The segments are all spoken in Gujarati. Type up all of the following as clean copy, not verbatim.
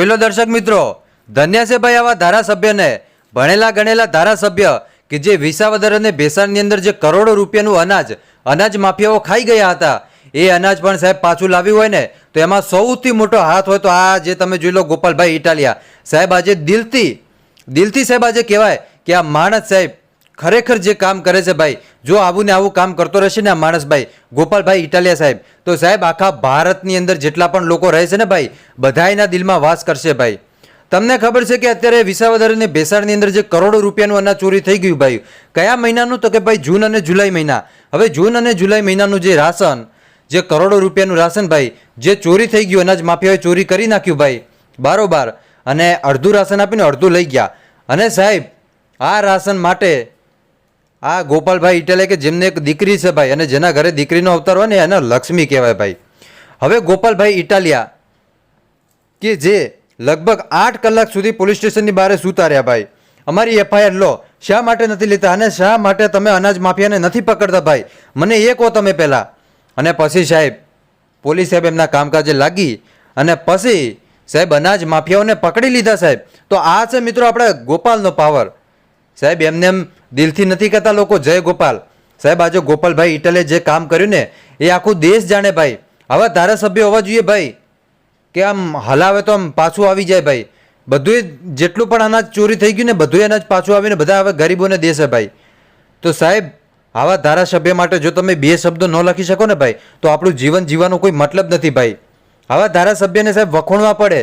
જોઈ લો દર્શક મિત્રો, ધન્ય છે ભાઈ આવા ધારાસભ્યને, ભણેલા ગણેલા ધારાસભ્ય કે જે વિસાવદર અને ભેસાણની અંદર જે કરોડો રૂપિયાનું અનાજ માફિયાઓ ખાઈ ગયા હતા, એ અનાજ પણ સાહેબ પાછું લાવ્યું હોય ને તો એમાં સૌથી મોટો હાથ હોય તો આ જે તમે જોઈ લો ગોપાલભાઈ ઇટાલિયા સાહેબ. આજે દિલથી સાહેબ આજે કહેવાય કે આ માણસ સાહેબ ખરેખર જે કામ કરે છે ભાઈ, જો આવું ને આવું કામ કરતો રહેશે ને આ માણસ ભાઈ ગોપાલભાઈ ઇટાલિયા સાહેબ, તો સાહેબ આખા ભારતની અંદર જેટલા પણ લોકો રહે છે ને ભાઈ બધા એના દિલમાં વાસ કરશે ભાઈ. તમને ખબર છે કે અત્યારે વિસાવદર અને ભેસાણની અંદર જે કરોડો રૂપિયાનું અનાજ ચોરી થઈ ગયું ભાઈ, કયા મહિનાનું? તો કે ભાઈ જૂન અને જુલાઈ મહિના. હવે જૂન અને જુલાઈ મહિનાનું જે રાશન, જે કરોડો રૂપિયાનું રાશન ભાઈ જે ચોરી થઈ ગયું, અનાજ માફિયાએ ચોરી કરી નાખ્યું ભાઈ બારોબાર, અને અડધું રાશન આપીને અડધું લઈ ગયા. અને સાહેબ આ રાશન માટે આ ગોપાલભાઈ ઇટાલિયા કે જેમને એક દીકરી છે ભાઈ, અને જેના ઘરે દીકરીનો અવતાર હોય ને એને લક્ષ્મી કહેવાય ભાઈ. હવે ગોપાલભાઈ ઇટાલિયા કે જે લગભગ 8 કલાક સુધી પોલીસ સ્ટેશનની બહાર સૂતા રહ્યા ભાઈ, અમારી એફઆઈઆર લો, શા માટે નથી લેતા અને શા માટે તમે અનાજ માફિયાને નથી પકડતા ભાઈ, મને એ કહો તમે પહેલાં. અને પછી સાહેબ પોલીસ સાહેબ એમના કામકાજે લાગી અને પછી સાહેબ અનાજ માફિયાઓને પકડી લીધા સાહેબ. તો આ છે મિત્રો આપણે ગોપાલનો પાવર સાહેબ. એમને એમ દિલથી નથી કહેતા લોકો જય ગોપાલ સાહેબ. આજે ગોપાલભાઈ ઇટાલિયાએ જે કામ કર્યું ને એ આખું દેશ જાણે ભાઈ. આવા ધારાસભ્ય હોવા જોઈએ ભાઈ કે આમ હલાવે તો આમ પાછું આવી જાય ભાઈ. બધું જેટલું પણ અનાજ ચોરી થઈ ગયું ને બધું અનાજ પાછું આવીને બધા હવે ગરીબોને દેશે ભાઈ. તો સાહેબ આવા ધારાસભ્ય માટે જો તમે 2 શબ્દો ન લખી શકો ને ભાઈ તો આપણું જીવન જીવવાનો કોઈ મતલબ નથી ભાઈ. આવા ધારાસભ્યને સાહેબ વખોણવા પડે.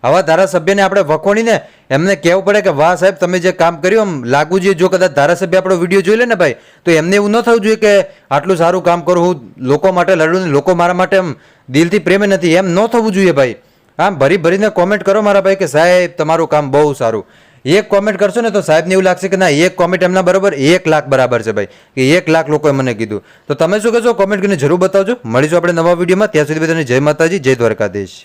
આવા ધારાસભ્યને આપણે વખોણીને એમને કહેવું પડે કે વાહ સાહેબ તમે જે કામ કર્યું આમ લાગવું જોઈએ. જો કદાચ ધારાસભ્ય આપણો વિડીયો જોઈ લે ને ભાઈ તો એમને એવું ન થવું જોઈએ કે આટલું સારું કામ કરું, હું લોકો માટે લડું ને લોકો મારા માટે એમ દિલથી પ્રેમે નથી, એમ ન થવું જોઈએ ભાઈ. આમ ભરીને કોમેન્ટ કરો મારા ભાઈ કે સાહેબ તમારું કામ બહુ સારું. એક કોમેન્ટ કરશો ને તો સાહેબને એવું લાગશે કે ના એક કોમેન્ટ એમના બરાબર 1 લાખ બરાબર છે ભાઈ, કે 1 લાખ લોકોએ મને કીધું. તો તમે શું કહેશો કોમેન્ટ કરીને જરૂર બતાવજો. મળીશું આપણે નવા વિડીયોમાં. ત્યાં સુધી બધાને જય માતાજી, જય દ્વારકાધીશ.